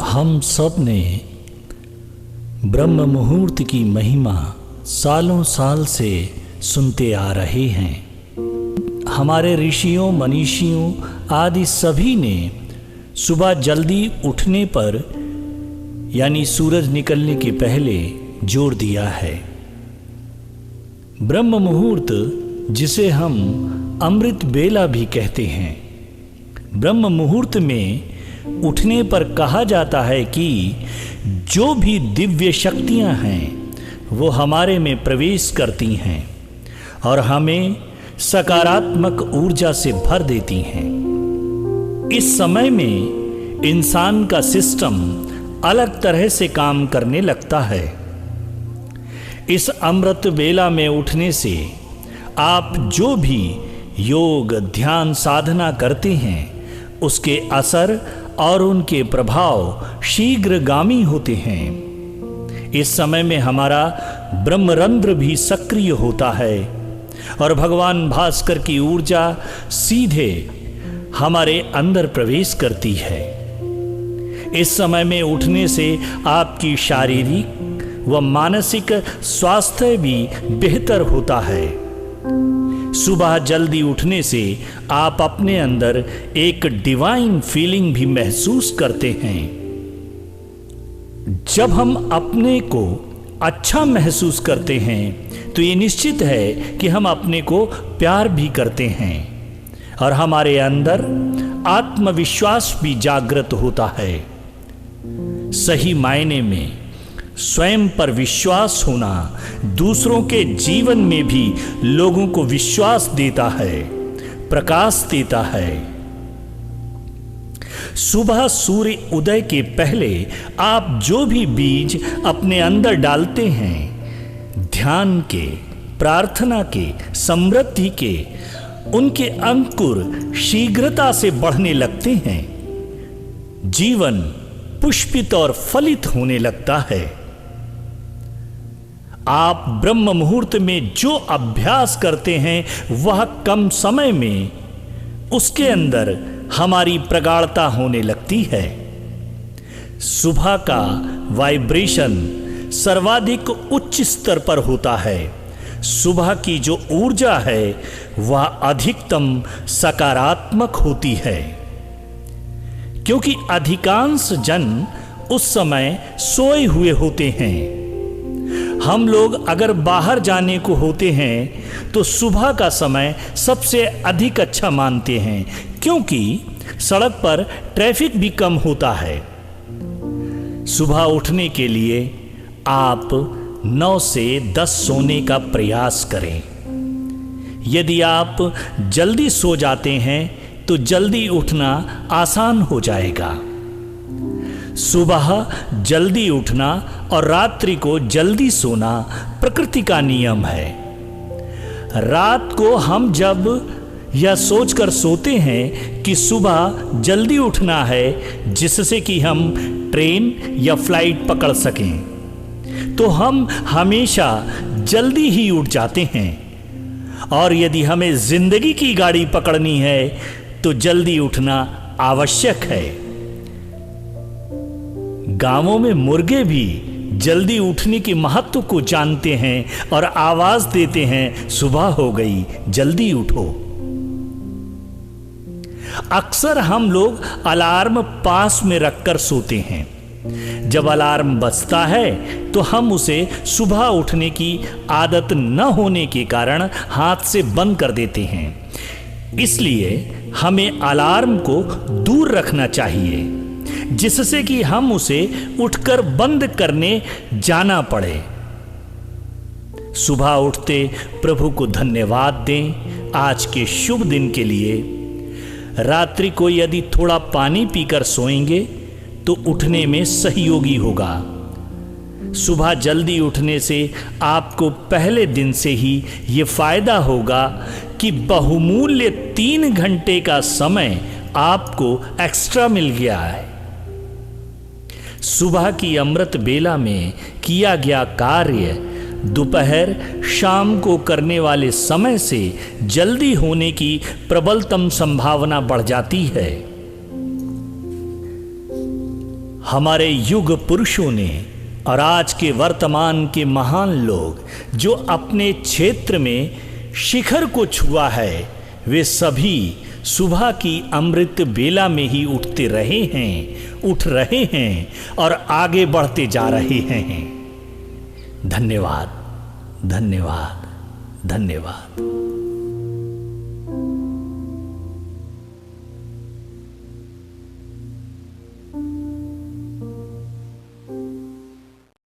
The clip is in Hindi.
हम सब ने ब्रह्म मुहूर्त की महिमा सालों साल से सुनते आ रहे हैं। हमारे ऋषियों मनीषियों आदि सभी ने सुबह जल्दी उठने पर यानी सूरज निकलने के पहले जोर दिया है। ब्रह्म मुहूर्त जिसे हम अमृत बेला भी कहते हैं, ब्रह्म मुहूर्त में उठने पर कहा जाता है कि जो भी दिव्य शक्तियां हैं वो हमारे में प्रवेश करती हैं और हमें सकारात्मक ऊर्जा से भर देती हैं। इस समय में इंसान का सिस्टम अलग तरह से काम करने लगता है। इस अमृत बेला में उठने से आप जो भी योग ध्यान साधना करते हैं उसके असर और उनके प्रभाव शीघ्रगामी होते हैं। इस समय में हमारा ब्रह्मरंध्र भी सक्रिय होता है और भगवान भास्कर की ऊर्जा सीधे हमारे अंदर प्रवेश करती है। इस समय में उठने से आपकी शारीरिक व मानसिक स्वास्थ्य भी बेहतर होता है। सुबह जल्दी उठने से आप अपने अंदर एक डिवाइन फीलिंग भी महसूस करते हैं। जब हम अपने को अच्छा महसूस करते हैं तो ये निश्चित है कि हम अपने को प्यार भी करते हैं और हमारे अंदर आत्मविश्वास भी जागृत होता है। सही मायने में स्वयं पर विश्वास होना दूसरों के जीवन में भी लोगों को विश्वास देता है, प्रकाश देता है। सुबह सूर्य उदय के पहले आप जो भी बीज अपने अंदर डालते हैं, ध्यान के, प्रार्थना के, समृद्धि के, उनके अंकुर शीघ्रता से बढ़ने लगते हैं। जीवन पुष्पित और फलित होने लगता है। आप ब्रह्म मुहूर्त में जो अभ्यास करते हैं वह कम समय में उसके अंदर हमारी प्रगाढ़ता होने लगती है। सुबह का वाइब्रेशन सर्वाधिक उच्च स्तर पर होता है। सुबह की जो ऊर्जा है वह अधिकतम सकारात्मक होती है, क्योंकि अधिकांश जन उस समय सोए हुए होते हैं। हम लोग अगर बाहर जाने को होते हैं तो सुबह का समय सबसे अधिक अच्छा मानते हैं, क्योंकि सड़क पर ट्रैफिक भी कम होता है। सुबह उठने के लिए आप 9 से 10 सोने का प्रयास करें। यदि आप जल्दी सो जाते हैं तो जल्दी उठना आसान हो जाएगा। सुबह जल्दी उठना और रात्रि को जल्दी सोना प्रकृति का नियम है। रात को हम जब यह सोचकर सोते हैं कि सुबह जल्दी उठना है जिससे कि हम ट्रेन या फ्लाइट पकड़ सकें, तो हम हमेशा जल्दी ही उठ जाते हैं। और यदि हमें जिंदगी की गाड़ी पकड़नी है तो जल्दी उठना आवश्यक है। गांवों में मुर्गे भी जल्दी उठने के महत्व को जानते हैं और आवाज देते हैं, सुबह हो गई, जल्दी उठो। अक्सर हम लोग अलार्म पास में रखकर सोते हैं। जब अलार्म बजता है तो हम उसे सुबह उठने की आदत न होने के कारण हाथ से बंद कर देते हैं। इसलिए हमें अलार्म को दूर रखना चाहिए, जिससे कि हम उसे उठकर बंद करने जाना पड़े। सुबह उठते प्रभु को धन्यवाद दें आज के शुभ दिन के लिए। रात्रि को यदि थोड़ा पानी पीकर सोएंगे तो उठने में सहयोगी होगा। सुबह जल्दी उठने से आपको पहले दिन से ही ये फायदा होगा कि बहुमूल्य 3 घंटे का समय आपको एक्स्ट्रा मिल गया है। सुबह की अमृत बेला में किया गया कार्य दोपहर शाम को करने वाले समय से जल्दी होने की प्रबलतम संभावना बढ़ जाती है। हमारे युग पुरुषों ने और आज के वर्तमान के महान लोग जो अपने क्षेत्र में शिखर को छुआ है, वे सभी सुबह की अमृत बेला में ही उठ रहे हैं और आगे बढ़ते जा रहे हैं। धन्यवाद, धन्यवाद, धन्यवाद।